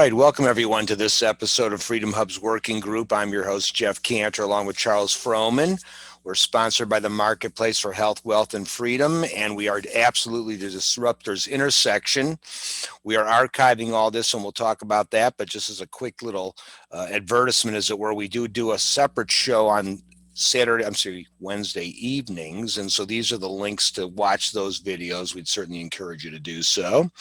right, welcome everyone to this episode of Freedom Hub's Working Group. I'm your host, Jeff Cantor, along with Charles Froman. We're sponsored by the Marketplace for Health, Wealth, and Freedom, and we are absolutely the disruptors intersection. We are archiving all this, and we'll talk about that, but just as a quick little advertisement, as it were, we do a separate show on Wednesday evenings, and so these are the links to watch those videos. We'd certainly encourage you to do so.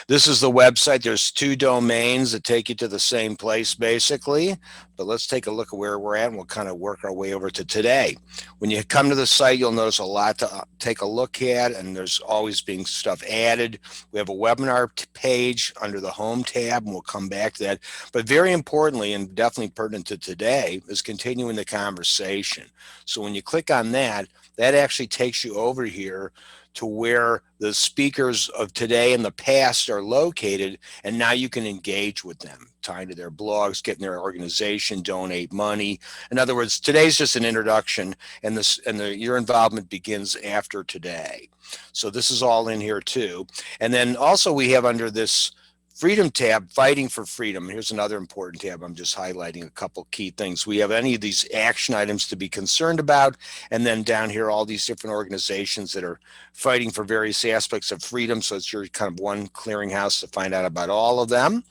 This is the website. There's two domains that take you to the same place, basically. But let's take a look at where we're at, and we'll kind of work our way over to today. When you come to the site, you'll notice a lot to take a look at, and there's always being stuff added. We have a webinar page under the Home tab, and we'll come back to that. But very importantly, and definitely pertinent to today, is continuing the conversation. So when you click on that, that actually takes you over here to where the speakers of today and the past are located, and now you can engage with them, tying to their blogs, getting their organization, donate money. In other words, today's just an introduction, and your involvement begins after today. So this is all in here too. And then also we have under this Freedom tab, Fighting for Freedom. Here's another important tab. I'm just highlighting a couple key things. We have any of these action items to be concerned about, and then down here, all these different organizations that are fighting for various aspects of freedom. So it's your kind of one clearinghouse to find out about all of them.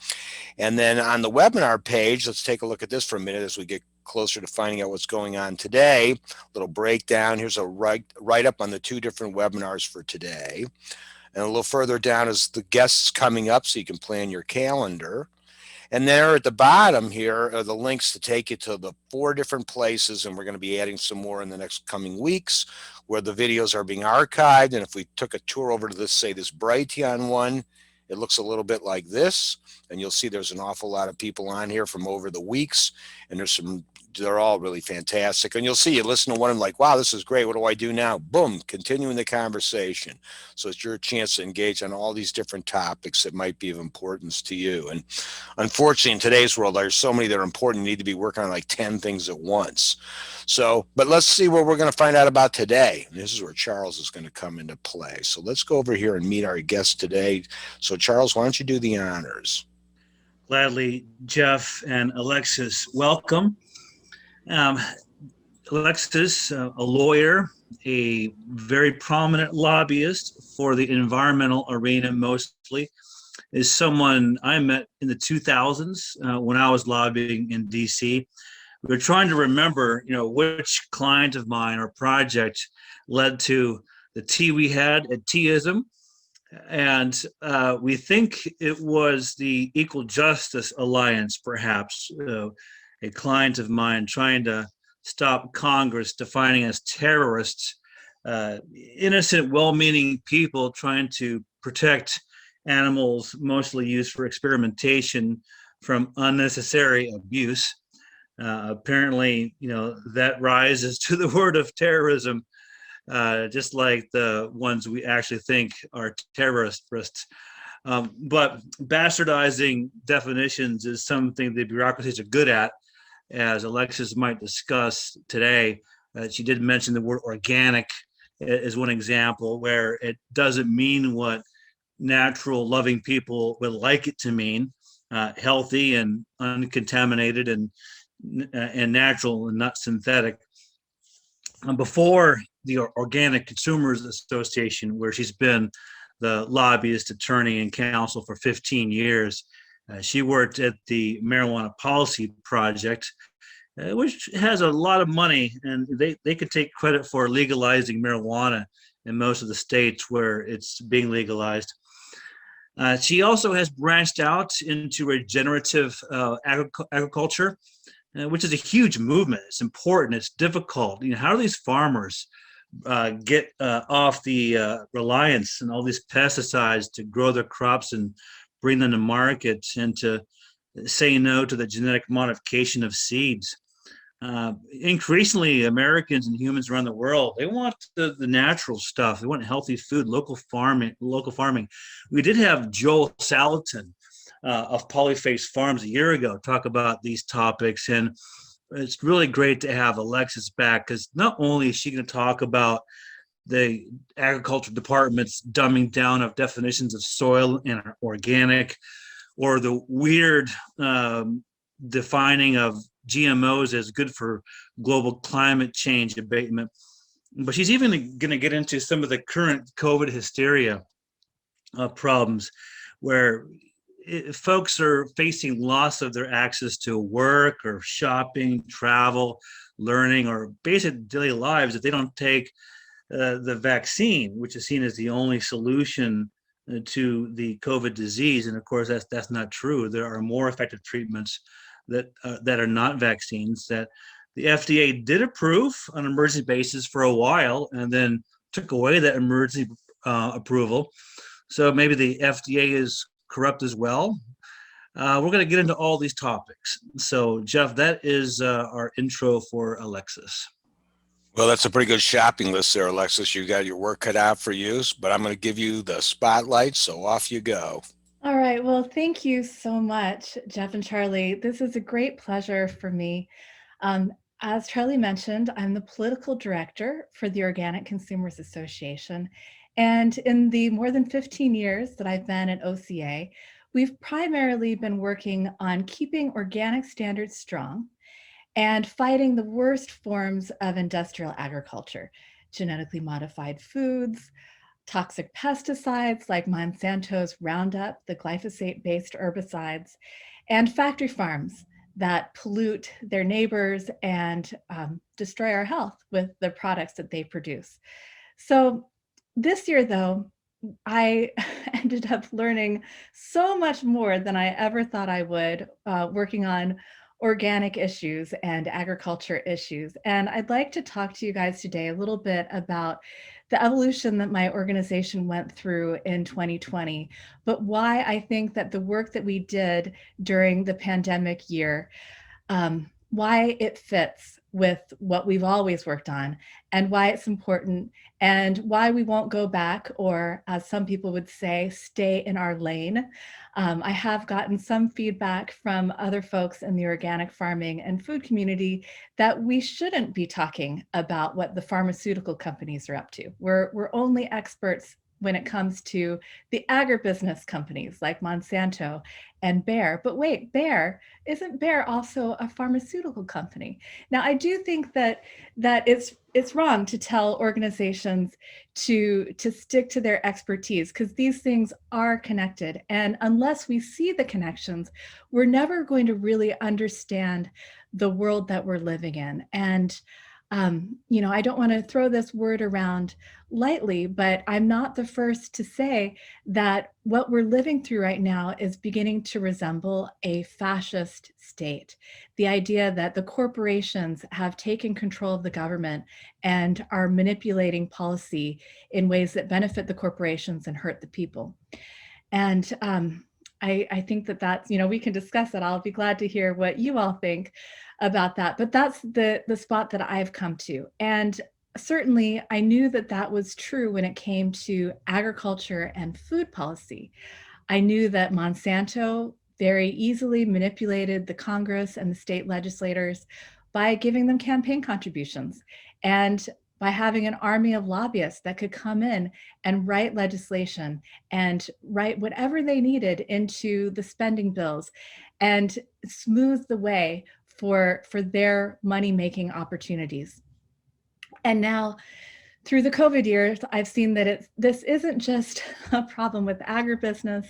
And then on the webinar page, let's take a look at this for a minute as we get closer to finding out what's going on today. A little breakdown. Here's a write-up on the two different webinars for today. And a little further down is the guests coming up, so you can plan your calendar. And there at the bottom here are the links to take you to the 4 different places, and we're going to be adding some more in the next coming weeks, where the videos are being archived. And if we took a tour over to this, say, this Brighteon one, it looks a little bit like this, and you'll see there's an awful lot of people on here from over the weeks, and they're all really fantastic. And you'll see, you listen to one of them like, wow, this is great. What do I do now? Boom, continuing the conversation. So it's your chance to engage on all these different topics that might be of importance to you. And unfortunately, in today's world, there's so many that are important, you need to be working on like 10 things at once. So, but let's see what we're going to find out about today. And this is where Charles is going to come into play. So let's go over here and meet our guest today. So Charles, why don't you do the honors? Gladly, Jeff and Alexis, welcome. Alexis, a lawyer, a very prominent lobbyist for the environmental arena mostly, is someone I met in the 2000s when I was lobbying in DC. We were trying to remember, which client of mine or project led to the tea we had at Teaism. And we think it was the Equal Justice Alliance, perhaps, a client of mine trying to stop Congress defining as terrorists, innocent, well-meaning people trying to protect animals mostly used for experimentation from unnecessary abuse. Apparently, that rises to the word of terrorism, just like the ones we actually think are terrorists. But bastardizing definitions is something the bureaucracies are good at, as Alexis might discuss today. She did mention the word organic as one example, where it doesn't mean what natural, loving people would like it to mean, healthy and uncontaminated and natural and not synthetic. Before the Organic Consumers Association, where she's been the lobbyist, attorney, and counsel for 15 years, she worked at the Marijuana Policy Project, which has a lot of money, and they could take credit for legalizing marijuana in most of the states where it's being legalized. She also has branched out into regenerative agriculture, which is a huge movement. It's important. It's difficult. How do these farmers get off the reliance and all these pesticides to grow their crops and bring them to market, and to say no to the genetic modification of seeds? Increasingly, Americans and humans around the world, they want the natural stuff. They want healthy food, local farming. We did have Joel Salatin of Polyface Farms a year ago talk about these topics, and it's really great to have Alexis back, because not only is she going to talk about the agriculture department's dumbing down of definitions of soil and organic, or the weird defining of GMOs as good for global climate change abatement. But she's even going to get into some of the current COVID hysteria problems where folks are facing loss of their access to work or shopping, travel, learning, or basic daily lives if they don't take the vaccine, which is seen as the only solution to the COVID disease. And of course, that's not true. There are more effective treatments that are not vaccines that the FDA did approve on an emergency basis for a while, and then took away that emergency approval. So maybe the FDA is corrupt as well. We're going to get into all these topics. So, Jeff, that is our intro for Alexis. Well, that's a pretty good shopping list there, Alexis. You got your work cut out for you, but I'm going to give you the spotlight, so off you go. All right. Well, thank you so much, Jeff and Charlie. This is a great pleasure for me. Um, as Charlie mentioned, I'm the political director for the Organic Consumers Association. And in the more than 15 years that I've been at OCA, we've primarily been working on keeping organic standards strong and fighting the worst forms of industrial agriculture, genetically modified foods, toxic pesticides like Monsanto's Roundup, the glyphosate-based herbicides, and factory farms that pollute their neighbors and destroy our health with the products that they produce. So this year, though, I ended up learning so much more than I ever thought I would, working on organic issues and agriculture issues. And I'd like to talk to you guys today a little bit about the evolution that my organization went through in 2020, but why I think that the work that we did during the pandemic year, why it fits with what we've always worked on, and why it's important, and why we won't go back, or as some people would say, stay in our lane. I have gotten some feedback from other folks in the organic farming and food community that we shouldn't be talking about what the pharmaceutical companies are up to. We're only experts when it comes to the agribusiness companies like Monsanto and Bayer. But wait, isn't Bayer also a pharmaceutical company? Now, I do think that it's wrong to tell organizations to stick to their expertise, because these things are connected. And unless we see the connections, we're never going to really understand the world that we're living in. And I don't want to throw this word around lightly, but I'm not the first to say that what we're living through right now is beginning to resemble a fascist state. The idea that the corporations have taken control of the government and are manipulating policy in ways that benefit the corporations and hurt the people. And I think that's, we can discuss it. I'll be glad to hear what you all think about that. But that's the spot that I've come to. And certainly I knew that that was true when it came to agriculture and food policy. I knew that Monsanto very easily manipulated the Congress and the state legislators by giving them campaign contributions, and by having an army of lobbyists that could come in and write legislation and write whatever they needed into the spending bills and smooth the way for their money-making opportunities. And now, through the COVID years, I've seen that this isn't just a problem with agribusiness,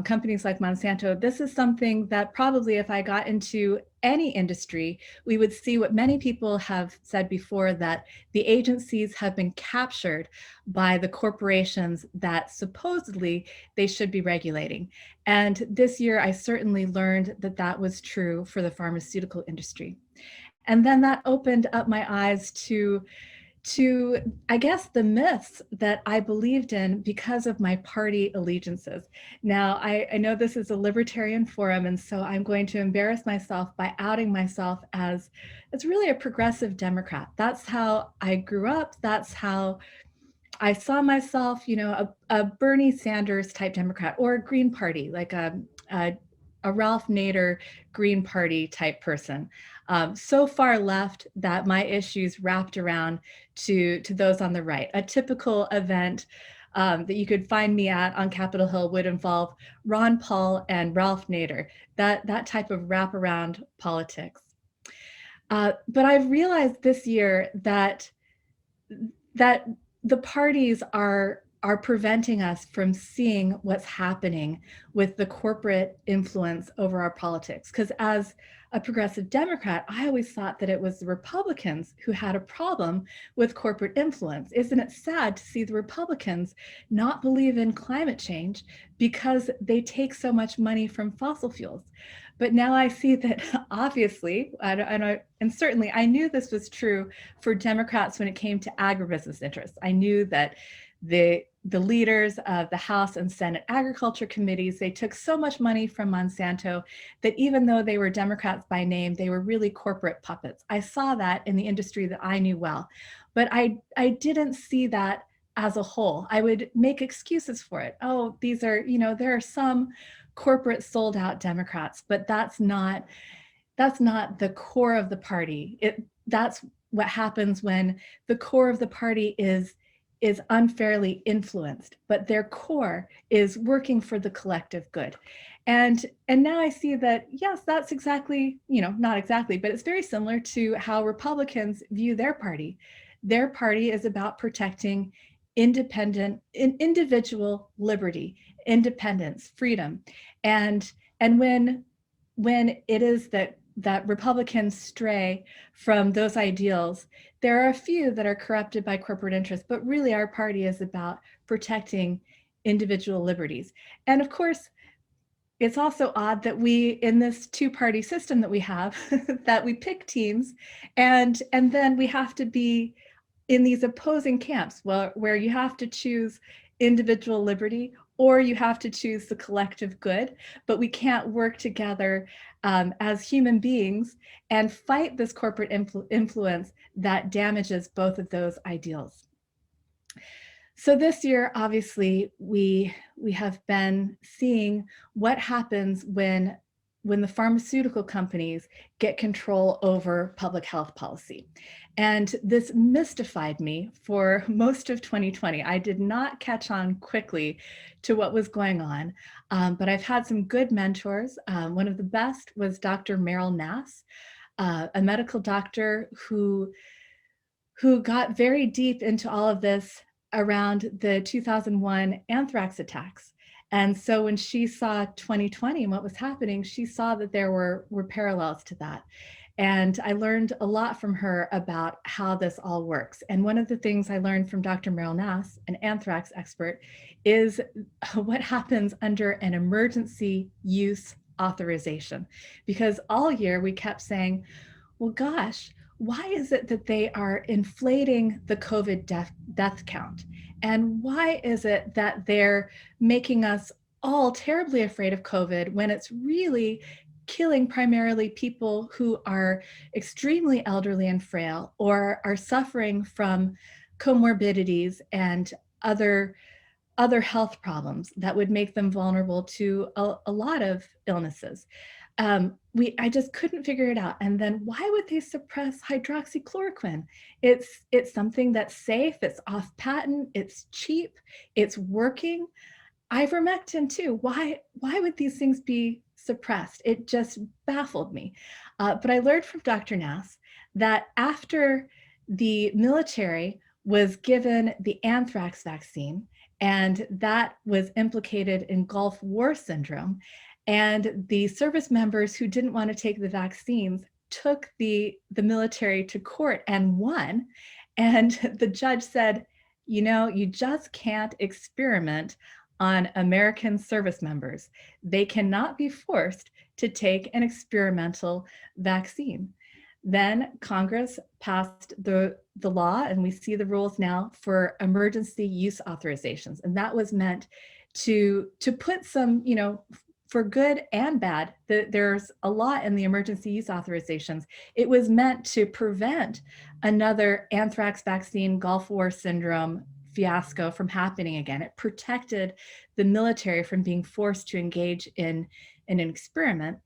companies like Monsanto. This is something that probably, if I got into any industry, we would see what many people have said before, that the agencies have been captured by the corporations that supposedly they should be regulating. And this year, I certainly learned that that was true for the pharmaceutical industry. And then that opened up my eyes to I guess, the myths that I believed in because of my party allegiances. Now, I know this is a libertarian forum, and so I'm going to embarrass myself by outing myself as really a progressive Democrat. That's how I grew up. That's how I saw myself, a Bernie Sanders type Democrat, or a Green Party, like a Ralph Nader Green Party type person. So far left that my issues wrapped around to those on the right. A typical event that you could find me at on Capitol Hill would involve Ron Paul and Ralph Nader, that type of wraparound politics. But I've realized this year that the parties are preventing us from seeing what's happening with the corporate influence over our politics. Because as a progressive Democrat, I always thought that it was the Republicans who had a problem with corporate influence. Isn't it sad to see the Republicans not believe in climate change because they take so much money from fossil fuels? But now I see that obviously, and certainly I knew this was true for Democrats when it came to agribusiness interests. I knew that the leaders of the House and Senate agriculture committees, they took so much money from Monsanto that even though they were Democrats by name, they were really corporate puppets. I saw that in the industry that I knew well, but I didn't see that as a whole. I would make excuses for it. Oh, these are, there are some corporate sold out Democrats, but that's not the core of the party. That's what happens when the core of the party is unfairly influenced, but their core is working for the collective good. And now I see that, yes, that's exactly, not exactly, but it's very similar to how Republicans view their party. Their party is about protecting individual liberty, independence, freedom. And when it is that Republicans stray from those ideals, there are a few that are corrupted by corporate interests, but really our party is about protecting individual liberties. And of course, it's also odd that we, in this two-party system that we have, that we pick teams and then we have to be in these opposing camps, where you have to choose individual liberty or you have to choose the collective good, but we can't work together as human beings and fight this corporate influence that damages both of those ideals. So this year, obviously, we have been seeing what happens when the pharmaceutical companies get control over public health policy. And this mystified me for most of 2020. I did not catch on quickly to what was going on, but I've had some good mentors. One of the best was Dr. Meryl Nass, a medical doctor who got very deep into all of this around the 2001 anthrax attacks. And so when she saw 2020 and what was happening, she saw that there were parallels to that. And I learned a lot from her about how this all works. And one of the things I learned from Dr. Meryl Nass, an anthrax expert, is what happens under an emergency use authorization. Because all year we kept saying, well, gosh, why is it that they are inflating the COVID death count? And why is it that they're making us all terribly afraid of COVID when it's really killing primarily people who are extremely elderly and frail or are suffering from comorbidities and other health problems that would make them vulnerable to a lot of illnesses? I just couldn't figure it out. And then why would they suppress hydroxychloroquine? It's something that's safe, it's off patent, it's cheap, it's working. Ivermectin too. Why would these things be suppressed? It just baffled me. But I learned from Dr. Nass that after the military was given the anthrax vaccine, and that was implicated in Gulf War syndrome, and the service members who didn't want to take the vaccines took the military to court and won. And the judge said, you just can't experiment on American service members. They cannot be forced to take an experimental vaccine. Then Congress passed the law, and we see the rules now for emergency use authorizations. And that was meant to put some, for good and bad, there's a lot in the emergency use authorizations. It was meant to prevent another anthrax vaccine, Gulf War syndrome fiasco from happening again. It protected the military from being forced to engage in an experiment.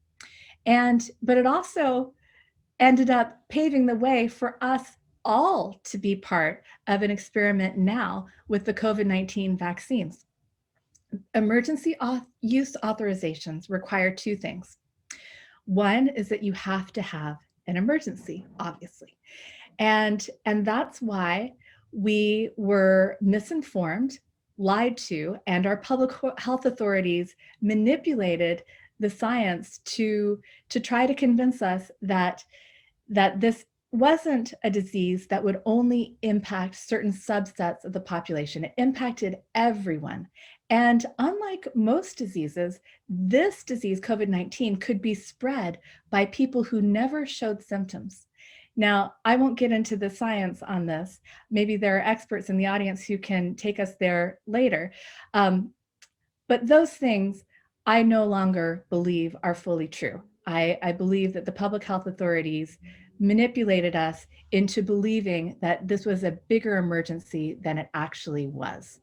But it also ended up paving the way for us all to be part of an experiment now with the COVID-19 vaccines. Emergency use authorizations require two things. One is that you have to have an emergency, obviously. And that's why we were misinformed, lied to, and our public health authorities manipulated the science to try to convince us that this wasn't a disease that would only impact certain subsets of the population. It impacted everyone. And unlike most diseases, this disease, COVID-19, could be spread by people who never showed symptoms. Now, I won't get into the science on this. Maybe there are experts in the audience who can take us there later. But those things I no longer believe are fully true. I believe that the public health authorities manipulated us into believing that this was a bigger emergency than it actually was.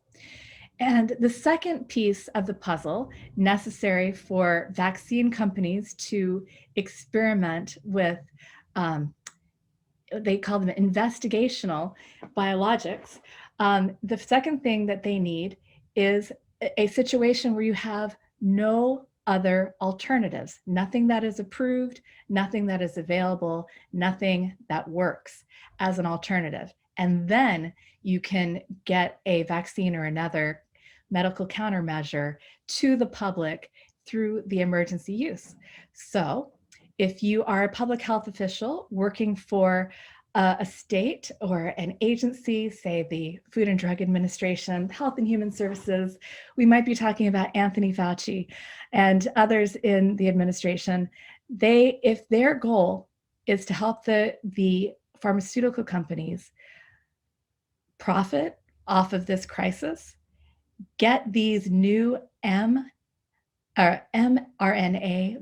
And the second piece of the puzzle necessary for vaccine companies to experiment with, they call them investigational biologics. The second thing that they need is a situation where you have no other alternatives, nothing that is approved, nothing that is available, nothing that works as an alternative. And then you can get a vaccine or another medical countermeasure to the public through the emergency use. So if you are a public health official working for a state or an agency, say the Food and Drug Administration, Health and Human Services, we might be talking about Anthony Fauci and others in the administration. If their goal is to help the pharmaceutical companies profit off of this crisis, get these new mRNA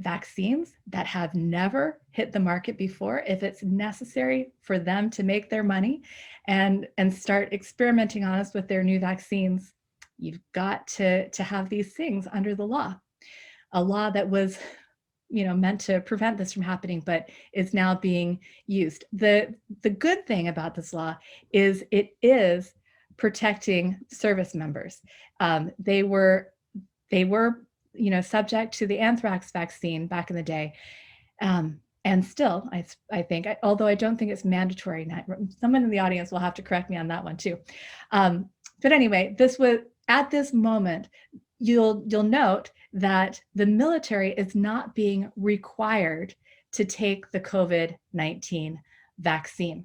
vaccines that have never hit the market before, if it's necessary for them to make their money and start experimenting on us with their new vaccines, you've got to have these things under the law. A law that was meant to prevent this from happening, but is now being used. The good thing about this law is it is protecting service members. They were subject to the anthrax vaccine back in the day. And still, I think, although I don't think it's mandatory now, someone in the audience will have to correct me on that one too. But anyway, this was, at this moment, you'll note that the military is not being required to take the COVID-19 vaccine.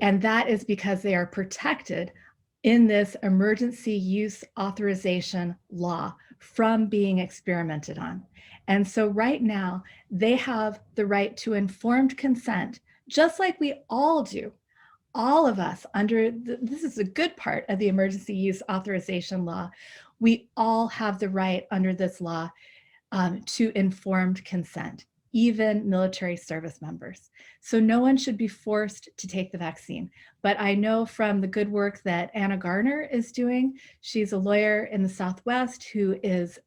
And that is because they are protected in this emergency use authorization law from being experimented on. And so right now, they have the right to informed consent, just like we all do. All of us this is a good part of the emergency use authorization law. We all have the right under this law to informed consent, even military service members. So no one should be forced to take the vaccine. But I know from the good work that Anna Garner is doing, she's a lawyer in the Southwest who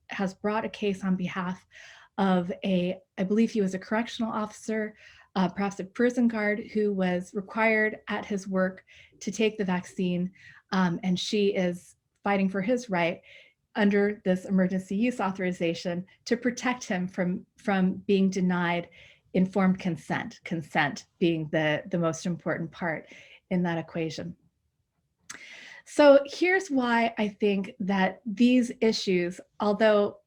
has brought a case on behalf of I believe he was a correctional officer, perhaps a prison guard, who was required at his work to take the vaccine. And she is fighting for his right under this emergency use authorization to protect him from being denied informed consent being the most important part in that equation. So here's why I think that these issues, although,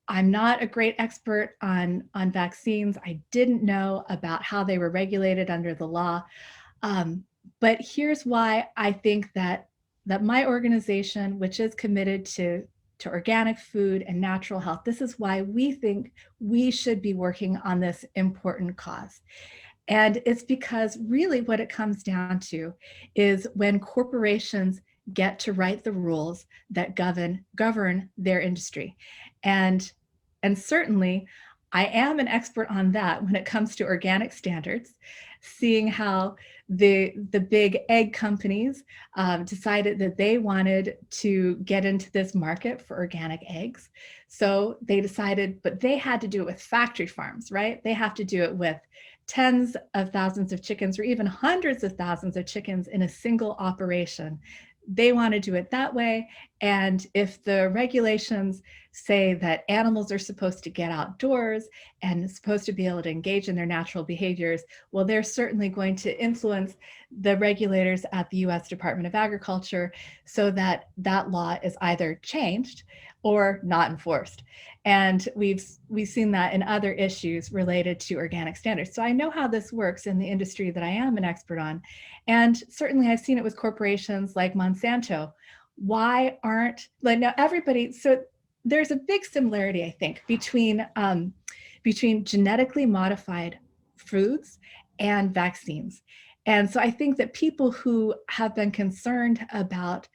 I'm not a great expert on vaccines, I didn't know about how they were regulated under the law. But here's why I think that my organization, which is committed to organic food and natural health, this is why we think we should be working on this important cause. And it's because really what it comes down to is when corporations get to write the rules that govern their industry. And certainly I am an expert on that when it comes to organic standards, seeing how the big egg companies decided that they wanted to get into this market for organic eggs. So they decided, but they had to do it with factory farms, right? They have to do it with tens of thousands of chickens or even hundreds of thousands of chickens in a single operation. They want to do it that way. And if the regulations say that animals are supposed to get outdoors and supposed to be able to engage in their natural behaviors, well, they're certainly going to influence the regulators at the US Department of Agriculture so that that law is either changed or not enforced. And we've seen that in other issues related to organic standards. So I know how this works in the industry that I am an expert on. And certainly I've seen it with corporations like Monsanto. Why aren't, like now everybody, so there's a big similarity, I think, between genetically modified foods and vaccines. And so I think that people who have been concerned about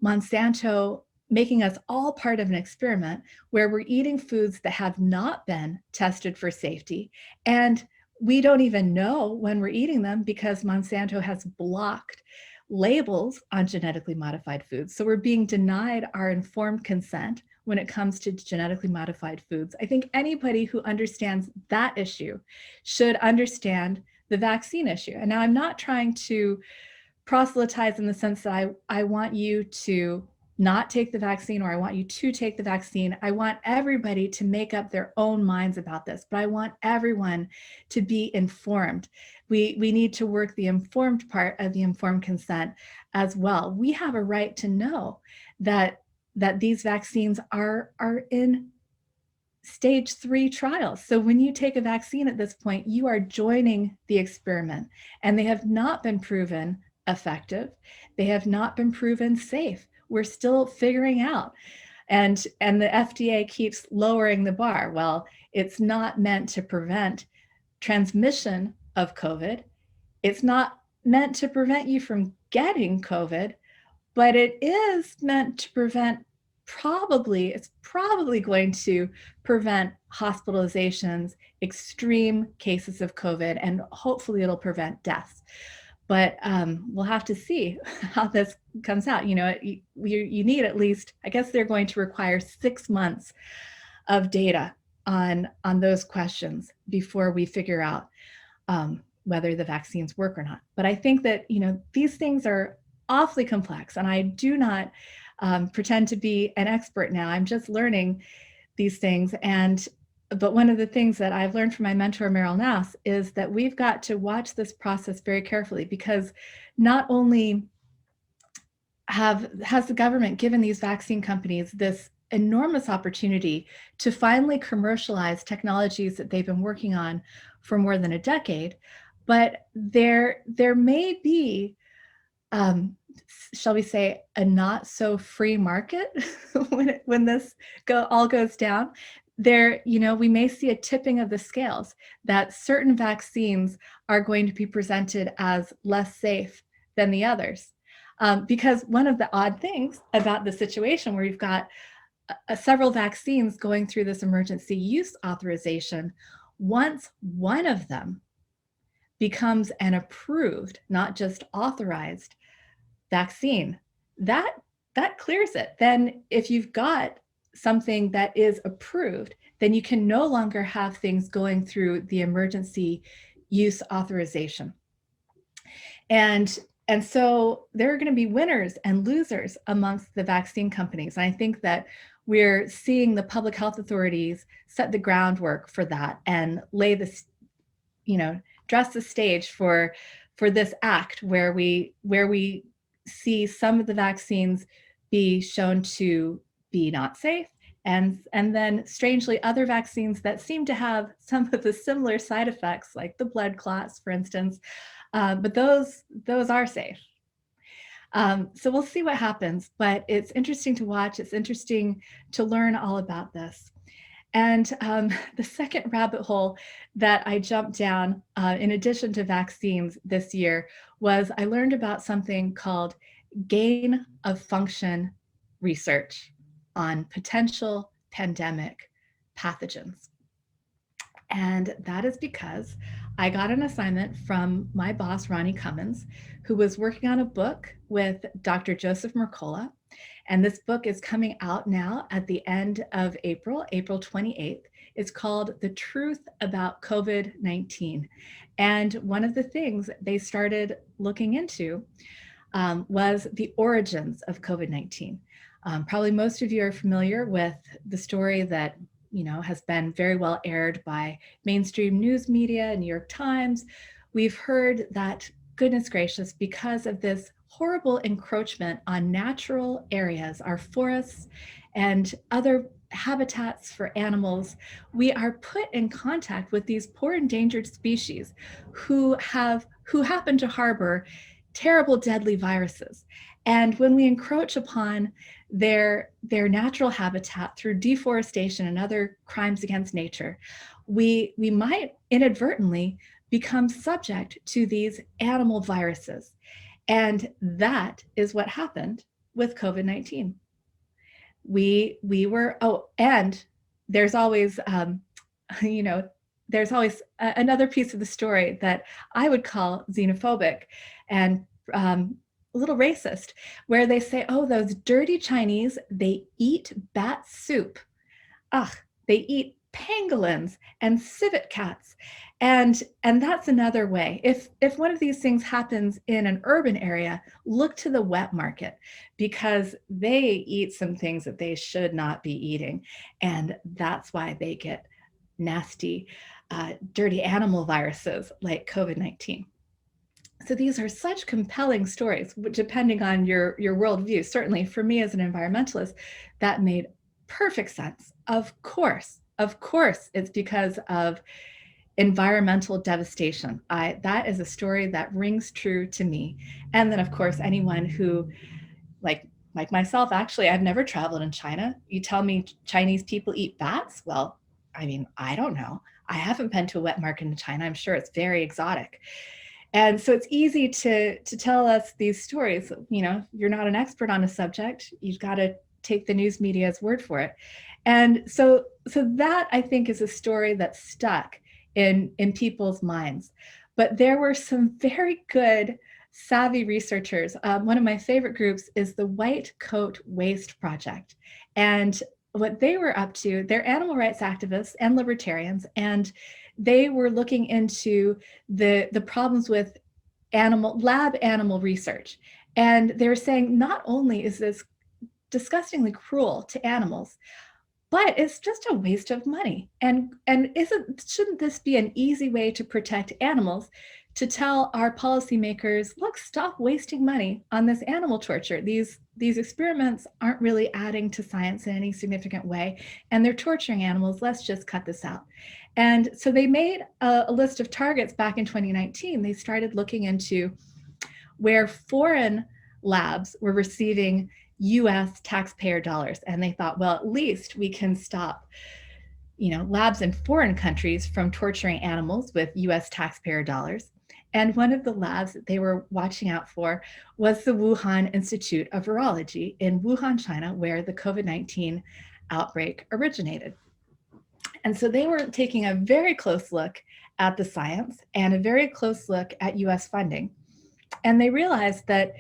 Monsanto making us all part of an experiment where we're eating foods that have not been tested for safety, and we don't even know when we're eating them because Monsanto has blocked labels on genetically modified foods. So we're being denied our informed consent when it comes to genetically modified foods. I think anybody who understands that issue should understand the vaccine issue. And now I'm not trying to proselytize in the sense that I want you to not take the vaccine or I want you to take the vaccine. I want everybody to make up their own minds about this, but I want everyone to be informed. We need to work the informed part of the informed consent as well. We have a right to know that these vaccines are in stage 3 trials. So when you take a vaccine at this point, you are joining the experiment, and they have not been proven effective. They have not been proven safe. We're still figuring out. And the FDA keeps lowering the bar. Well, it's not meant to prevent transmission of COVID. It's not meant to prevent you from getting COVID, but it is meant to prevent it's probably going to prevent hospitalizations, extreme cases of COVID, and hopefully it'll prevent deaths. But we'll have to see how this comes out. You know, you need at least, I guess they're going to require 6 months of data on those questions before we figure out whether the vaccines work or not. But I think that, you know, these things are awfully complex, and I do not pretend to be an expert now. I'm just learning these things. But one of the things that I've learned from my mentor, Meryl Nass, is that we've got to watch this process very carefully, because not only has the government given these vaccine companies this enormous opportunity to finally commercialize technologies that they've been working on for more than a decade, but there may be, shall we say, a not so free market when this all goes down. There, you know, we may see a tipping of the scales, that certain vaccines are going to be presented as less safe than the others. Because one of the odd things about the situation where you've got several vaccines going through this emergency use authorization, once one of them becomes an approved, not just authorized vaccine, that clears it. Then if you've got something that is approved, then you can no longer have things going through the emergency use authorization. And so there are going to be winners and losers amongst the vaccine companies. And I think that we're seeing the public health authorities set the groundwork for that and lay this, you know, dress the stage for this act where we see some of the vaccines be shown to be not safe, and then strangely other vaccines that seem to have some of the similar side effects, like the blood clots, for instance, but those are safe. So we'll see what happens, but it's interesting to watch. It's interesting to learn all about this. And the second rabbit hole that I jumped down, in addition to vaccines this year, was I learned about something called gain of function research on potential pandemic pathogens. And that is because I got an assignment from my boss, Ronnie Cummins, who was working on a book with Dr. Joseph Mercola. And this book is coming out now at the end of April, April 28th. It's called The Truth About COVID-19. And one of the things they started looking into was the origins of COVID-19. Probably most of you are familiar with the story that has been very well aired by mainstream news media, New York Times. We've heard that, goodness gracious, because of this horrible encroachment on natural areas, our forests and other habitats for animals, we are put in contact with these poor endangered species who happen to harbor terrible deadly viruses. And when we encroach upon their natural habitat through deforestation and other crimes against nature, we might inadvertently become subject to these animal viruses. And that is what happened with COVID-19. We were, and there's always, there's always another piece of the story that I would call xenophobic and a little racist, where they say, oh, those dirty Chinese, they eat bat soup. Ugh, they eat pangolins and civet cats. And that's another way. If one of these things happens in an urban area, look to the wet market, because they eat some things that they should not be eating. And that's why they get nasty, dirty animal viruses like COVID-19. So these are such compelling stories, depending on your worldview. Certainly for me as an environmentalist, that made perfect sense. Of course, it's because of environmental devastation. That is a story that rings true to me. And then of course, anyone who, like myself, actually, I've never traveled in China. You tell me Chinese people eat bats? Well, I mean, I don't know. I haven't been to a wet market in China. I'm sure it's very exotic. And so it's easy to tell us these stories. You're not an expert on a subject. You've got to take the news media's word for it. And so that, I think, is a story that stuck in people's minds. But there were some very good, savvy researchers. One of my favorite groups is the White Coat Waste Project. And what they were up to, they're animal rights activists and libertarians, and they were looking into the problems with lab animal research. And they were saying, not only is this disgustingly cruel to animals, but it's just a waste of money. And shouldn't this be an easy way to protect animals, to tell our policymakers, look, stop wasting money on this animal torture. These experiments aren't really adding to science in any significant way, and they're torturing animals. Let's just cut this out. And so they made a list of targets back in 2019. They started looking into where foreign labs were receiving US taxpayer dollars. And they thought, well, at least we can stop labs in foreign countries from torturing animals with US taxpayer dollars. And one of the labs that they were watching out for was the Wuhan Institute of Virology in Wuhan, China, where the COVID-19 outbreak originated. And so they were taking a very close look at the science and a very close look at US funding. And they realized that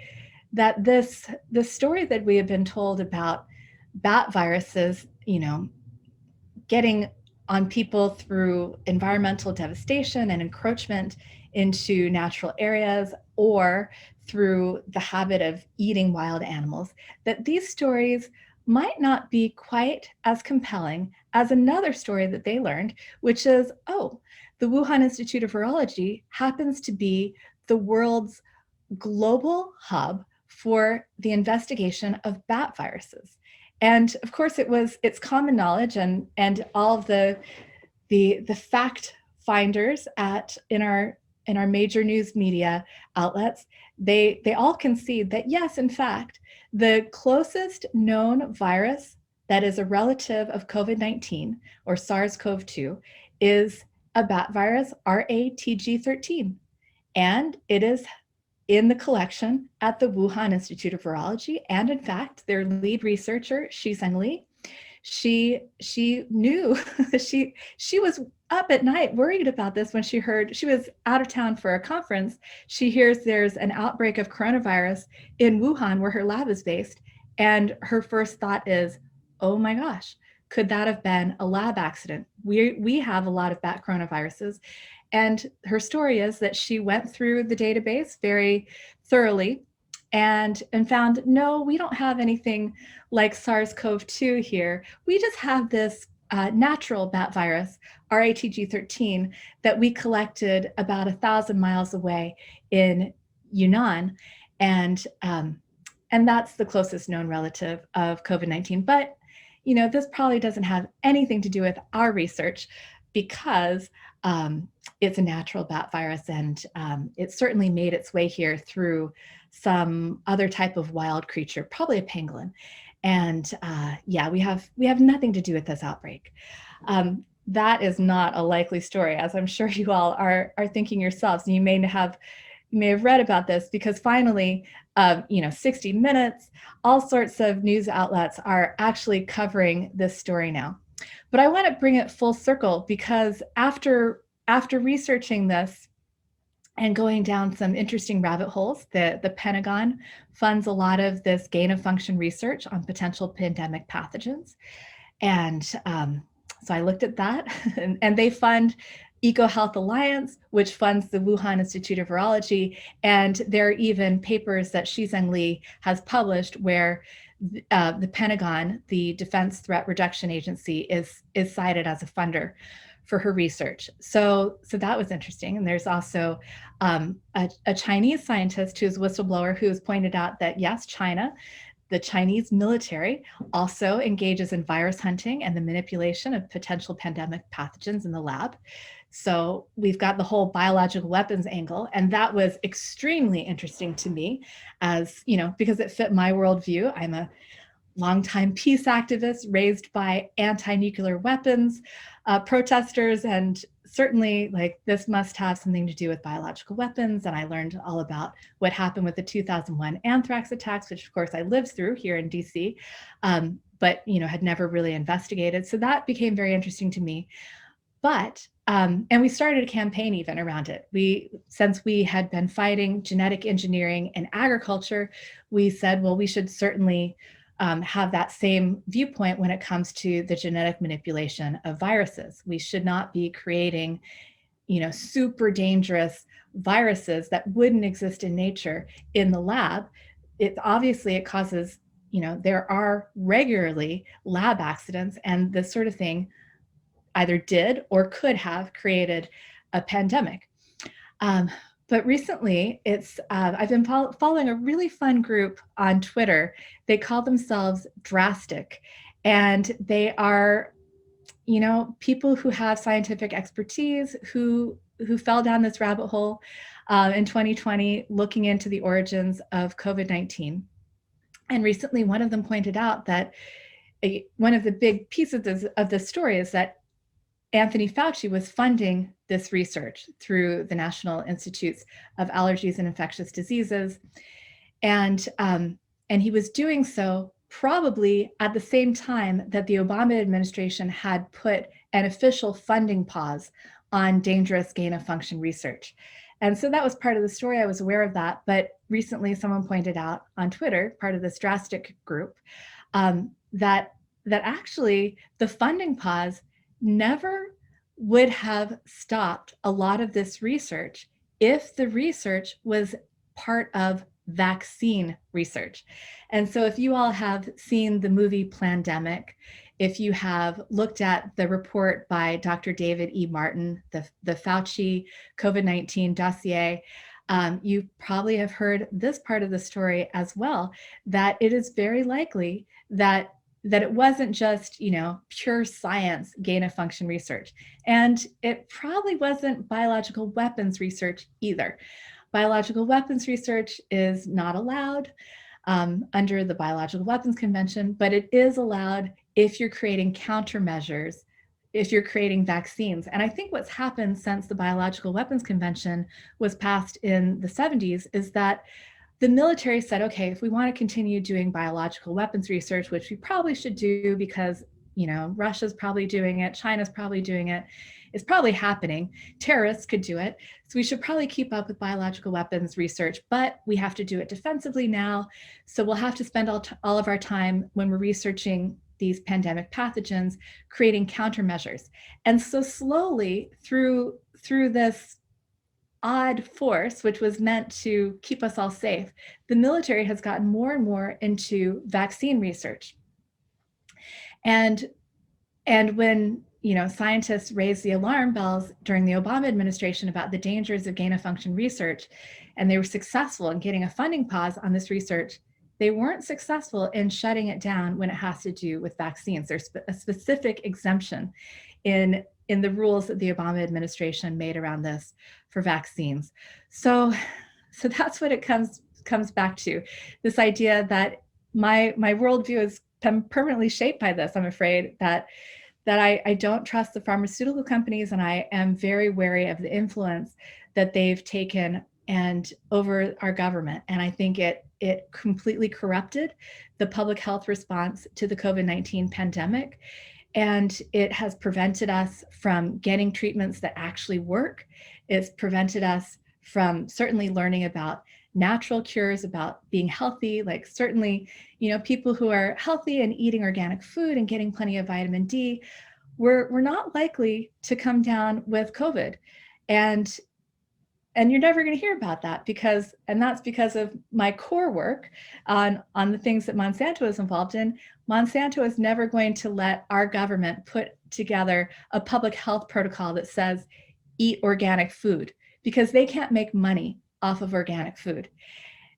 the story that we have been told about bat viruses, getting on people through environmental devastation and encroachment into natural areas, or through the habit of eating wild animals, that these stories might not be quite as compelling as another story that they learned, which is, oh, the Wuhan Institute of Virology happens to be the world's global hub for the investigation of bat viruses. And of course, it's common knowledge, and all of the fact finders in our major news media outlets, they all concede that yes, in fact, the closest known virus that is a relative of COVID-19 or SARS-CoV-2 is a bat virus, RATG13, and it is in the collection at the Wuhan Institute of Virology. And in fact, their lead researcher, Shizhen Li, she knew, she was up at night worried about this when she heard she was out of town for a conference. She hears there's an outbreak of coronavirus in Wuhan, where her lab is based. And her first thought is, oh my gosh, could that have been a lab accident? We have a lot of bat coronaviruses. And her story is that she went through the database very thoroughly and found, no, we don't have anything like SARS-CoV-2 here. We just have this natural bat virus, RATG13, that we collected about 1,000 miles away in Yunnan. And that's the closest known relative of COVID-19. But, this probably doesn't have anything to do with our research, because it's a natural bat virus, and it certainly made its way here through some other type of wild creature, probably a pangolin. And yeah, we have nothing to do with this outbreak. That is not a likely story, as I'm sure you all are thinking yourselves. And you may have read about this, because finally, 60 Minutes, all sorts of news outlets are actually covering this story now. But I want to bring it full circle, because after researching this and going down some interesting rabbit holes, the Pentagon funds a lot of this gain of function research on potential pandemic pathogens. And so I looked at that, and they fund EcoHealth Alliance, which funds the Wuhan Institute of Virology. And there are even papers that Shizheng Li has published where the Pentagon, the Defense Threat Reduction Agency, is cited as a funder for her research. So that was interesting. And there's also a Chinese scientist who's a whistleblower who has pointed out that, yes, China, the Chinese military, also engages in virus hunting and the manipulation of potential pandemic pathogens in the lab. So we've got the whole biological weapons angle, and that was extremely interesting to me, as because it fit my worldview. I'm a longtime peace activist raised by anti-nuclear weapons protesters, and certainly this must have something to do with biological weapons. And I learned all about what happened with the 2001 anthrax attacks, which of course I lived through here in DC, but had never really investigated. So that became very interesting to me. But and we started a campaign even around it. Since we had been fighting genetic engineering and agriculture, we said, well, we should certainly have that same viewpoint when it comes to the genetic manipulation of viruses. We should not be creating, super dangerous viruses that wouldn't exist in nature in the lab. It causes, there are regularly lab accidents, and this sort of thing either did or could have created a pandemic. But recently, I've been following a really fun group on Twitter. They call themselves Drastic, and they are, people who have scientific expertise who fell down this rabbit hole in 2020, looking into the origins of COVID-19. And recently, one of them pointed out that one of the big pieces of this story is that Anthony Fauci was funding this research through the National Institutes of Allergies and Infectious Diseases. And he was doing so probably at the same time that the Obama administration had put an official funding pause on dangerous gain-of-function research. And so that was part of the story. I was aware of that. But recently, someone pointed out on Twitter, part of this Drastic group, that actually the funding pause never would have stopped a lot of this research if the research was part of vaccine research. And so if you all have seen the movie Plandemic, if you have looked at the report by Dr. David E. Martin, the Fauci COVID-19 dossier, you probably have heard this part of the story as well, that it is very likely that it wasn't just, pure science gain-of-function research. And it probably wasn't biological weapons research either. Biological weapons research is not allowed under the Biological Weapons Convention, but it is allowed if you're creating countermeasures, if you're creating vaccines. And I think what's happened since the Biological Weapons Convention was passed in the 70s is that the military said, okay, if we want to continue doing biological weapons research, which we probably should do because, Russia's probably doing it, China's probably doing it. is probably happening. Terrorists could do it. So we should probably keep up with biological weapons research, but we have to do it defensively now. So we'll have to spend all of our time when we're researching these pandemic pathogens, creating countermeasures. And so slowly through this odd force, which was meant to keep us all safe, the military has gotten more and more into vaccine research. And when scientists raised the alarm bells during the Obama administration about the dangers of gain-of-function research, and they were successful in getting a funding pause on this research, they weren't successful in shutting it down when it has to do with vaccines. There's a specific exemption in the rules that the Obama administration made around this for vaccines. So that's what it comes back to, this idea that my worldview is permanently shaped by this. I'm afraid that I don't trust the pharmaceutical companies, and I am very wary of the influence that they've taken and over our government. And I think it completely corrupted the public health response to the COVID-19 pandemic. And it has prevented us from getting treatments that actually work. It's prevented us from certainly learning about natural cures, about being healthy. Like certainly, people who are healthy and eating organic food and getting plenty of vitamin D, we're not likely to come down with COVID. And you're never going to hear about that that's because of my core work on the things that Monsanto is involved in. Monsanto is never going to let our government put together a public health protocol that says eat organic food, because they can't make money off of organic food.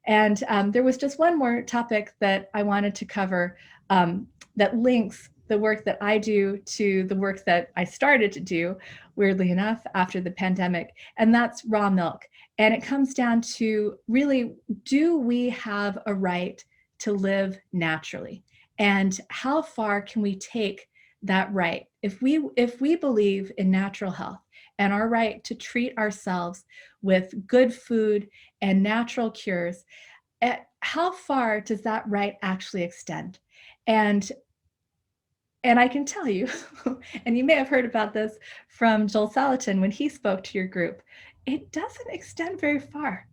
And there was just one more topic that I wanted to cover that links the work that I do to the work that I started to do, weirdly enough, after the pandemic, and that's raw milk. And it comes down to really, do we have a right to live naturally? And how far can we take that right? If we believe in natural health and our right to treat ourselves with good food and natural cures, how far does that right actually extend? And I can tell you, and you may have heard about this from Joel Salatin when he spoke to your group, it doesn't extend very far.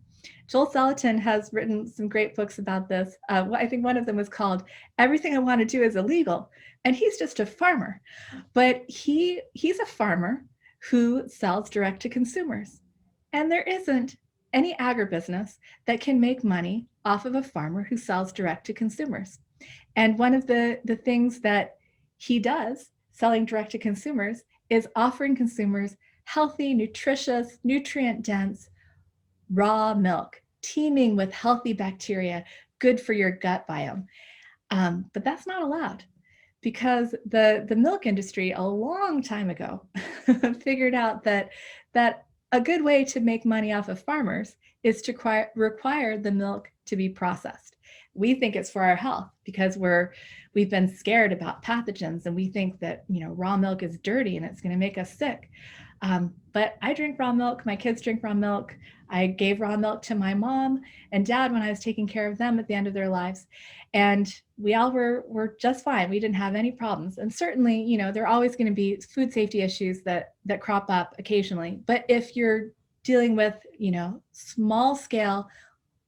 Joel Salatin has written some great books about this. I think one of them was called Everything I Want to Do is Illegal. And he's just a farmer. But he's a farmer who sells direct to consumers. And there isn't any agribusiness that can make money off of a farmer who sells direct to consumers. And one of the things that he does, selling direct to consumers, is offering consumers healthy, nutritious, nutrient-dense, raw milk, teeming with healthy bacteria, good for your gut biome. But that's not allowed, because the milk industry a long time ago figured out that a good way to make money off of farmers is to require the milk to be processed. We think it's for our health because we've been scared about pathogens, and we think that raw milk is dirty and it's going to make us sick. But I drink raw milk. My kids drink raw milk. I gave raw milk to my mom and dad when I was taking care of them at the end of their lives, and we all were just fine. We didn't have any problems. And certainly, there are always going to be food safety issues that crop up occasionally. But if you're dealing with small scale,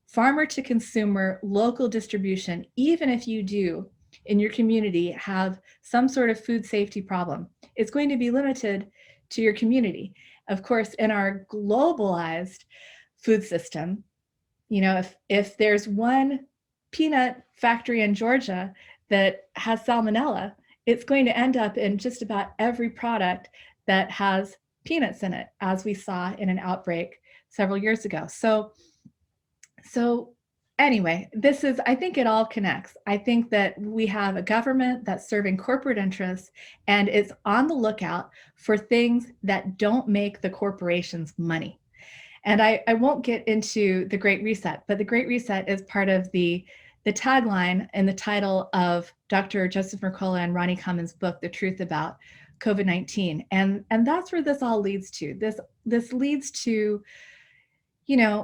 farmer to consumer, local distribution, even if you do in your community have some sort of food safety problem, it's going to be limited to your community. Of course, in our globalized food system, if there's one peanut factory in Georgia that has salmonella, it's going to end up in just about every product that has peanuts in it, as we saw in an outbreak several years ago. So anyway, I think it all connects. I think that we have a government that's serving corporate interests and is on the lookout for things that don't make the corporations money. And I won't get into the Great Reset, but the Great Reset is part of the tagline and the title of Dr. Joseph Mercola and Ronnie Cummins' book, The Truth About COVID-19. And that's where this all leads to. This leads to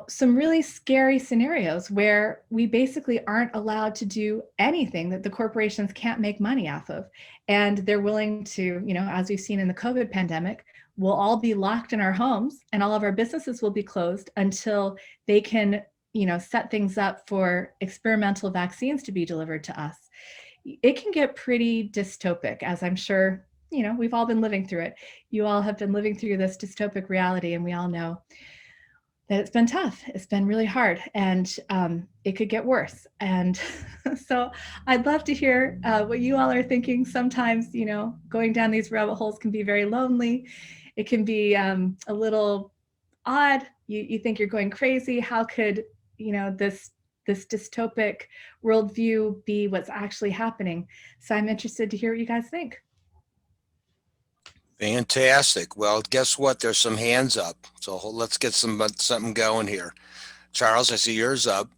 some really scary scenarios where we basically aren't allowed to do anything that the corporations can't make money off of. And they're willing to, as we've seen in the COVID pandemic, we'll all be locked in our homes and all of our businesses will be closed until they can, set things up for experimental vaccines to be delivered to us. It can get pretty dystopic, as I'm sure, we've all been living through it. You all have been living through this dystopic reality, and we all know that it's been tough. It's been really hard, and it could get worse. And so I'd love to hear what you all are thinking. Sometimes, going down these rabbit holes can be very lonely. It can be a little odd. You think you're going crazy. How could, this dystopic worldview be what's actually happening? So I'm interested to hear what you guys think. Fantastic. Well, guess what? There's some hands up. So let's get something going here. Charles, I see yours up.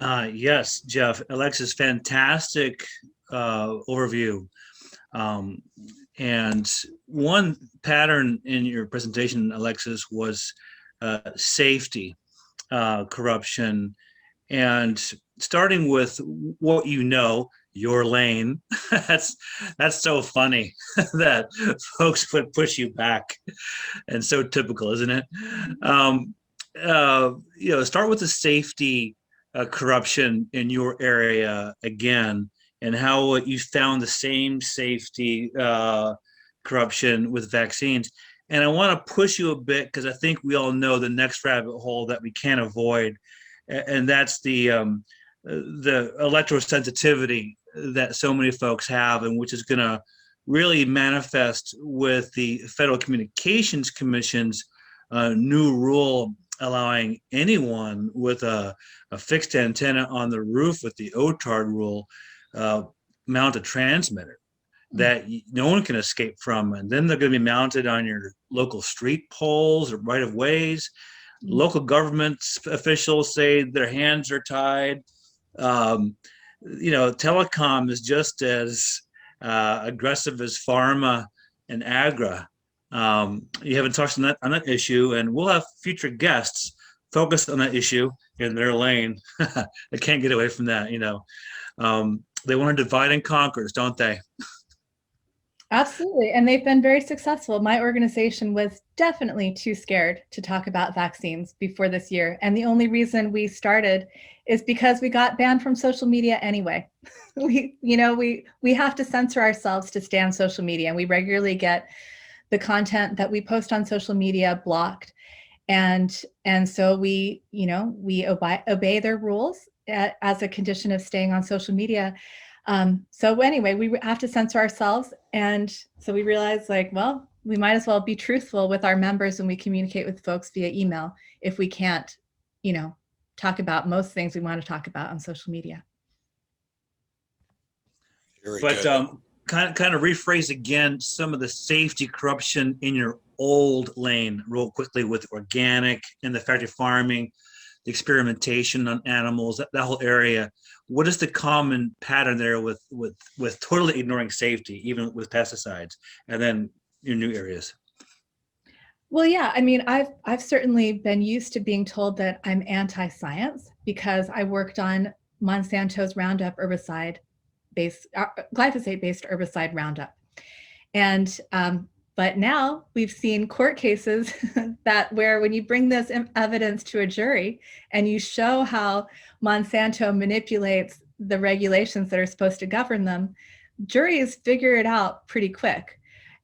Yes, Jeff, Alexis, fantastic overview. And one pattern in your presentation, Alexis, was safety, corruption, and starting with what your lane. that's so funny that folks would push you back, and so typical, isn't it? Start with the safety, corruption in your area again, and how you found the same safety, corruption with vaccines. And I want to push you a bit because I think we all know the next rabbit hole that we can't avoid, and that's the electrosensitivity that so many folks have, and which is going to really manifest with the Federal Communications Commission's new rule allowing anyone with a fixed antenna on the roof with the OTARD rule mount a transmitter that no one can escape from. And then they're going to be mounted on your local street poles or right of ways. Local government officials say their hands are tied. Telecom is just as aggressive as pharma and agra. You haven't touched on that issue, and we'll have future guests focused on that issue in their lane. They can't get away from that. They want to divide and conquer, don't they? Absolutely. And they've been very successful. My organization was definitely too scared to talk about vaccines before this year. And the only reason we started is because we got banned from social media anyway. We have to censor ourselves to stay on social media, and we regularly get the content that we post on social media blocked. And so we obey their rules as a condition of staying on social media. So anyway, we have to censor ourselves. And so we realized, we might as well be truthful with our members when we communicate with folks via email if we can't, talk about most things we want to talk about on social media. But kind of rephrase again some of the safety corruption in your old lane real quickly with organic and the factory farming, the experimentation on animals, that whole area. What is the common pattern there with totally ignoring safety, even with pesticides, and then your new areas? Well, yeah, I mean, I've certainly been used to being told that I'm anti-science because I worked on Monsanto's Roundup glyphosate-based herbicide Roundup. And but now we've seen court cases where when you bring this evidence to a jury and you show how Monsanto manipulates the regulations that are supposed to govern them, juries figure it out pretty quick,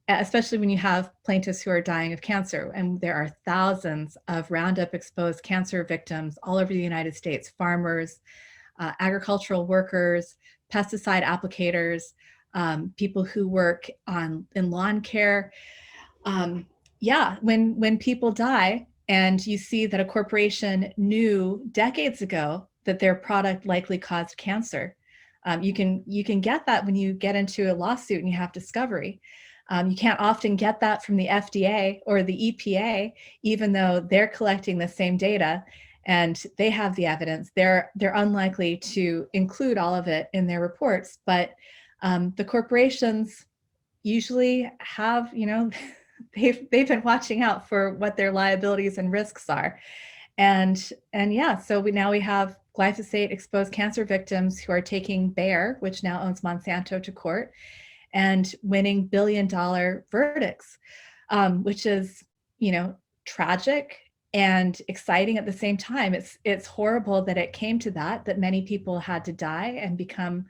especially when you have plaintiffs who are dying of cancer. And there are thousands of Roundup exposed cancer victims all over the United States, farmers, agricultural workers, pesticide applicators, people who work in lawn care. When people die and you see that a corporation knew decades ago that their product likely caused cancer, you can get that when you get into a lawsuit and you have discovery. You can't often get that from the FDA or the EPA, even though they're collecting the same data and they have the evidence. They're unlikely to include all of it in their reports, but the corporations usually have, they've been watching out for what their liabilities and risks are. And yeah, so now we have glyphosate exposed cancer victims who are taking Bayer, which now owns Monsanto, to court and winning billion-dollar verdicts, which is, tragic and exciting at the same time. It's horrible that it came to that many people had to die and become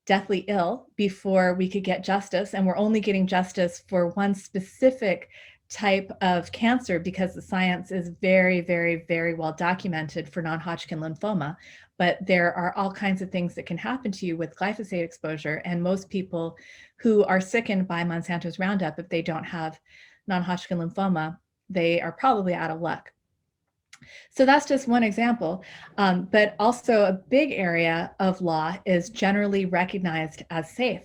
deathly ill before we could get justice. And we're only getting justice for one specific type of cancer because the science is very, very, very well documented for non-Hodgkin lymphoma. But there are all kinds of things that can happen to you with glyphosate exposure. And most people who are sickened by Monsanto's Roundup, if they don't have non-Hodgkin lymphoma, they are probably out of luck. So that's just one example. But also a big area of law is generally recognized as safe.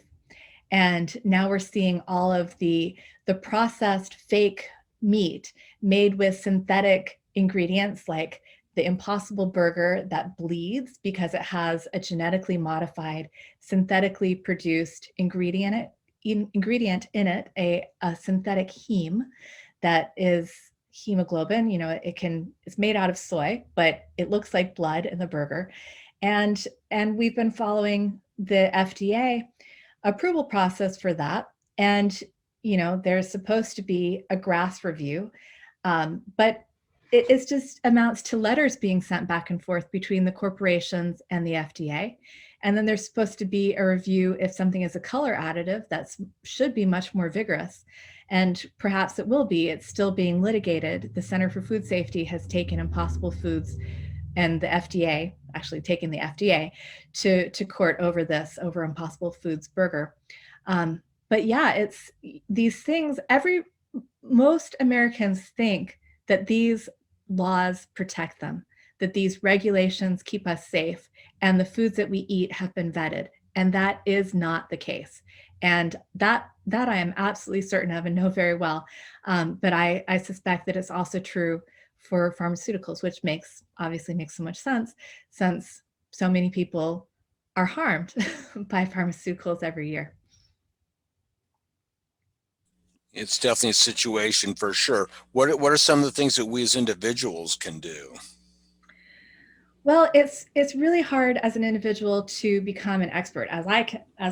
And now we're seeing all of the processed fake meat made with synthetic ingredients, like the Impossible Burger that bleeds because it has a genetically modified, synthetically produced ingredient in it, a synthetic heme that is hemoglobin. It's made out of soy, but it looks like blood in the burger. And we've been following the FDA approval process for that. And, there's supposed to be a GRAS review, but it's just amounts to letters being sent back and forth between the corporations and the FDA. And then there's supposed to be a review if something is a color additive. That should be much more vigorous. And perhaps it will be. It's still being litigated. The Center for Food Safety has taken Impossible Foods and the FDA, actually taking the FDA to court over Impossible Foods burger. But yeah, it's these things, most Americans think that these laws protect them, that these regulations keep us safe, and the foods that we eat have been vetted. And that is not the case. And that I am absolutely certain of and know very well. But I suspect that it's also true for pharmaceuticals, which obviously makes so much sense since so many people are harmed by pharmaceuticals every year. It's definitely a situation for sure. What are some of the things that we as individuals can do? Well, it's really hard as an individual to become an expert, as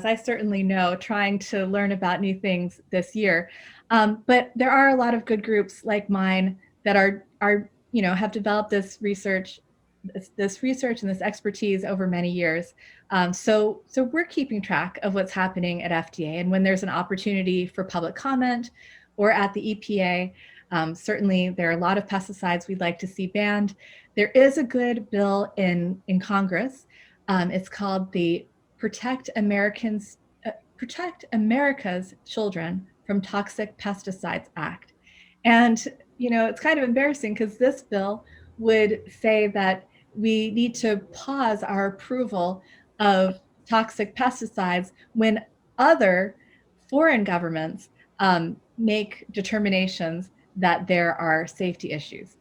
I certainly know, trying to learn about new things this year. But there are a lot of good groups like mine that are have developed this research and this expertise over many years. So we're keeping track of what's happening at FDA, and when there's an opportunity for public comment or at the EPA, certainly there are a lot of pesticides we'd like to see banned. There is a good bill in Congress. It's called the Protect America's Children from Toxic Pesticides Act. And, it's kind of embarrassing because this bill would say that we need to pause our approval of toxic pesticides when other foreign governments make determinations that there are safety issues.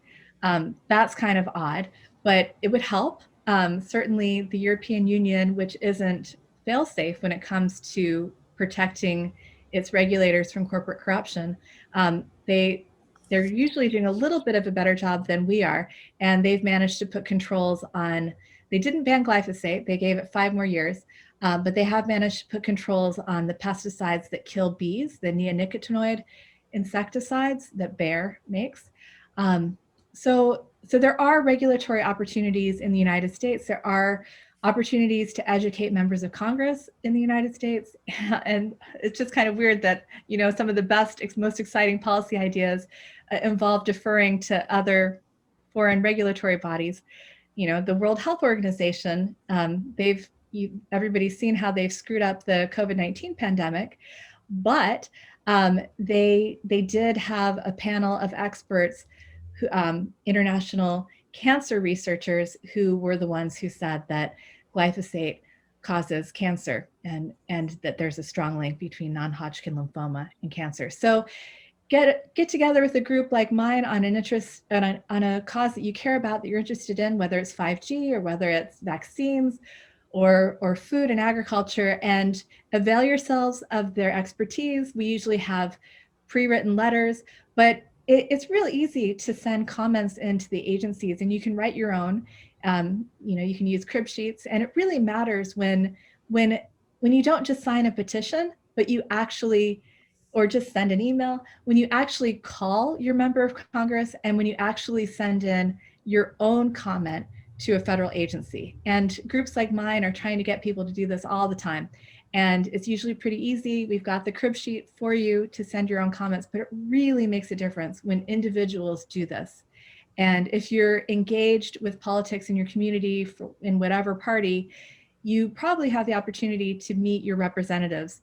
That's kind of odd, but it would help. Certainly the European Union, which isn't fail-safe when it comes to protecting its regulators from corporate corruption, they're usually doing a little bit of a better job than we are. And they've managed to put controls on, they didn't ban glyphosate, they gave it 5 more years, but they have managed to put controls on the pesticides that kill bees, the neonicotinoid insecticides that Bayer makes. So there are regulatory opportunities in the United States. There are opportunities to educate members of Congress in the United States. And it's just kind of weird that, some of the best, most exciting policy ideas involve deferring to other foreign regulatory bodies. The World Health Organization, everybody's seen how they've screwed up the COVID-19 pandemic, but they did have a panel of experts, international cancer researchers, who were the ones who said that glyphosate causes cancer and that there's a strong link between non-Hodgkin lymphoma and cancer. So get together with a group like mine on an interest on a cause that you care about, that you're interested in, whether it's 5G or whether it's vaccines or food and agriculture, and avail yourselves of their expertise. We usually have pre-written letters, but it's really easy to send comments into the agencies, and you can write your own. You can use crib sheets, and it really matters when you don't just sign a petition, but you actually, or just send an email, when you actually call your member of Congress and when you actually send in your own comment to a federal agency. And groups like mine are trying to get people to do this all the time. And it's usually pretty easy. We've got the crib sheet for you to send your own comments, but it really makes a difference when individuals do this. And if you're engaged with politics in your community, in whatever party, you probably have the opportunity to meet your representatives,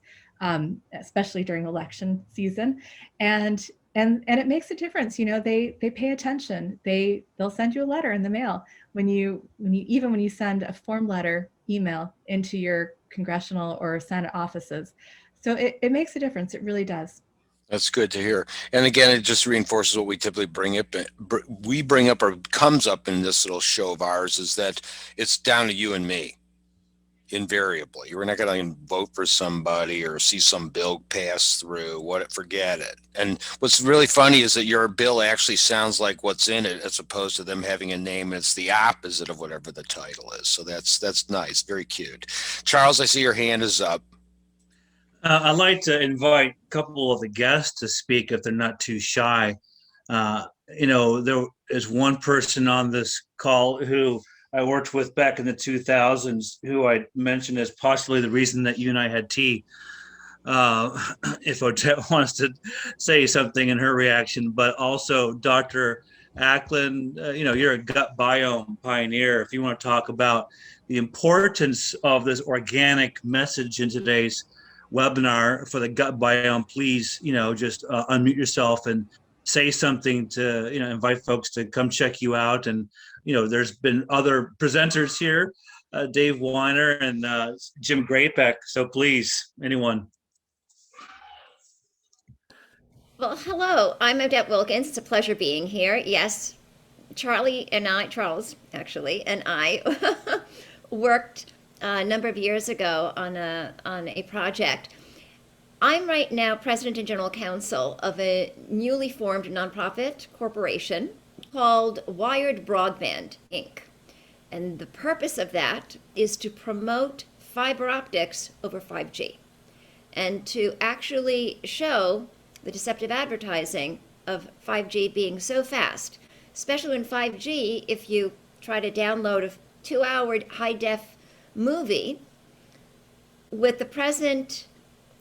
especially during election season. And it makes a difference. They pay attention. They'll send you a letter in the mail when you send a form letter email into your congressional or Senate offices. So it makes a difference. It really does. That's good to hear. And again, it just reinforces what we typically bring up or comes up in this little show of ours, is that it's down to you and me. Invariably, we're not going to vote for somebody or see some bill pass through. Forget it. And what's really funny is that your bill actually sounds like what's in it, as opposed to them having a name. It's the opposite of whatever the title is. So that's nice. Very cute. Charles, I see your hand is up. I'd like to invite a couple of the guests to speak if they're not too shy. There is one person on this call who I worked with back in the 2000s, who I mentioned as possibly the reason that you and I had tea. If Odette wants to say something in her reaction, but also Dr. Ackland, you're a gut biome pioneer. If you want to talk about the importance of this organic message in today's webinar for the gut biome, please, just unmute yourself and say something to, invite folks to come check you out. And, there's been other presenters here, Dave Weiner and Jim Greatbeck. So please, anyone. Well, hello, I'm Odette Wilkins. It's a pleasure being here. Yes, Charles actually, and I worked a number of years ago on a project. I'm right now president and general counsel of a newly formed nonprofit corporation called Wired Broadband, Inc. And the purpose of that is to promote fiber optics over 5G and to actually show the deceptive advertising of 5G being so fast, especially in 5G, if you try to download a 2-hour high-def movie, with the present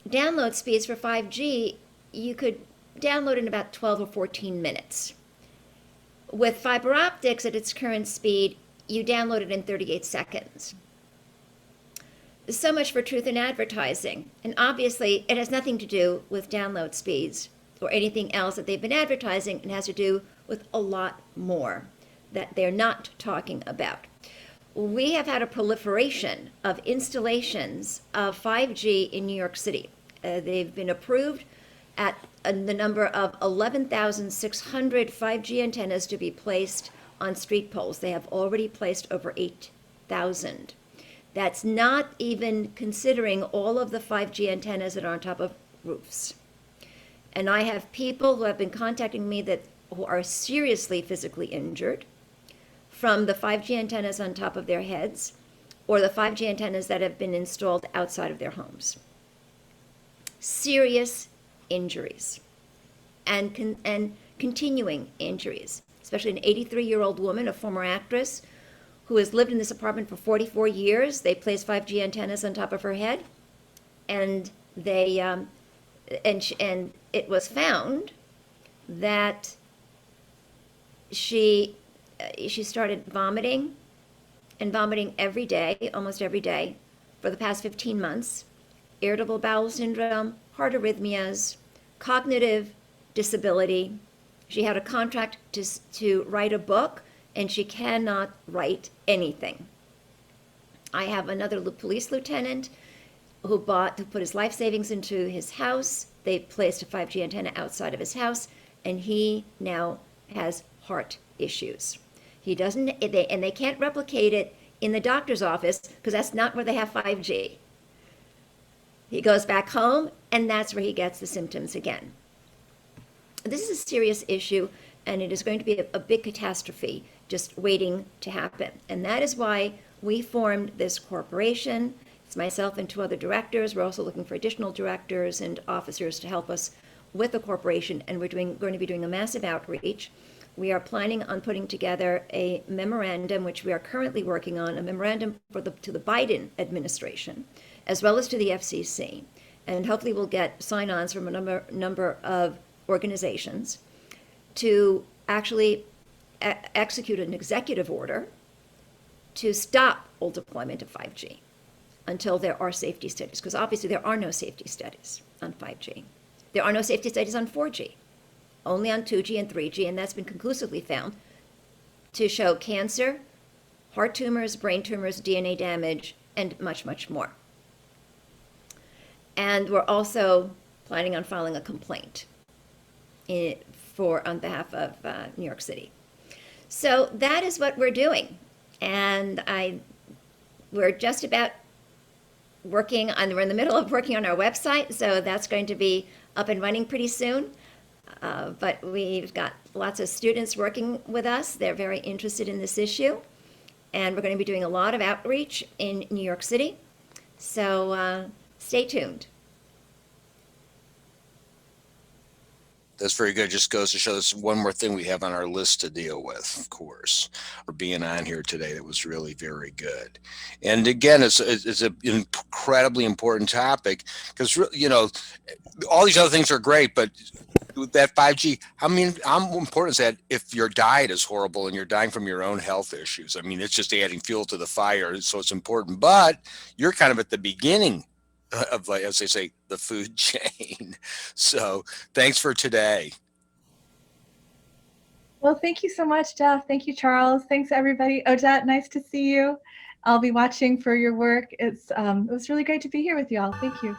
download speeds for 5G, you could download in about 12 or 14 minutes. With fiber optics at its current speed, you download it in 38 seconds. So much for truth in advertising. And obviously, it has nothing to do with download speeds or anything else that they've been advertising. It has to do with a lot more that they're not talking about. We have had a proliferation of installations of 5G in New York City. They've been approved at the number of 11,600 5G antennas to be placed on street poles. They have already placed over 8,000. That's not even considering all of the 5G antennas that are on top of roofs. And I have people who have been contacting me who are seriously physically injured from the 5G antennas on top of their heads or the 5G antennas that have been installed outside of their homes. Serious injuries and continuing injuries, especially an 83-year-old woman, a former actress, who has lived in this apartment for 44 years. They placed 5G antennas on top of her head, and and it was found that she started vomiting every day, almost every day, for the past 15 months. Irritable bowel syndrome, heart arrhythmias, cognitive disability. She had a contract to write a book, and she cannot write anything. I have another police lieutenant who put his life savings into his house. They placed a 5G antenna outside of his house, and he now has heart issues. He doesn't, and they can't replicate it in the doctor's office because that's not where they have 5G. He goes back home, and that's where he gets the symptoms again. This is a serious issue, and it is going to be a big catastrophe just waiting to happen. And that is why we formed this corporation. It's myself and 2 other directors. We're also looking for additional directors and officers to help us with the corporation, and we're going to be doing a massive outreach. We are planning on putting together a memorandum, which we are currently working on, a memorandum to the Biden administration, as well as to the FCC. And hopefully we'll get sign-ons from a number of organizations to actually execute an executive order to stop full deployment of 5G until there are safety studies, because obviously there are no safety studies on 5G. There are no safety studies on 4G, only on 2G and 3G, and that's been conclusively found to show cancer, heart tumors, brain tumors, DNA damage, and much, much more. And we're also planning on filing a complaint on behalf of New York City. So that is what we're doing. And we're just about we're in the middle of working on our website, so that's going to be up and running pretty soon. But we've got lots of students working with us. They're very interested in this issue. And we're going to be doing a lot of outreach in New York City. So stay tuned. That's very good. Just goes to show us one more thing we have on our list to deal with, of course, for being on here today. That was really very good. And again, it's an incredibly important topic because, you know, all these other things are great, but with that 5G, I mean, how important is that if your diet is horrible and you're dying from your own health issues? I mean, it's just adding fuel to the fire. So it's important, but you're kind of at the beginning of, like, as they say, the food chain. So thanks for today. Well, thank you so much, Jeff. Thank you, Charles. Thanks, everybody. Odette, nice to see you. I'll be watching for your work. It was really great to be here with you all. Thank you.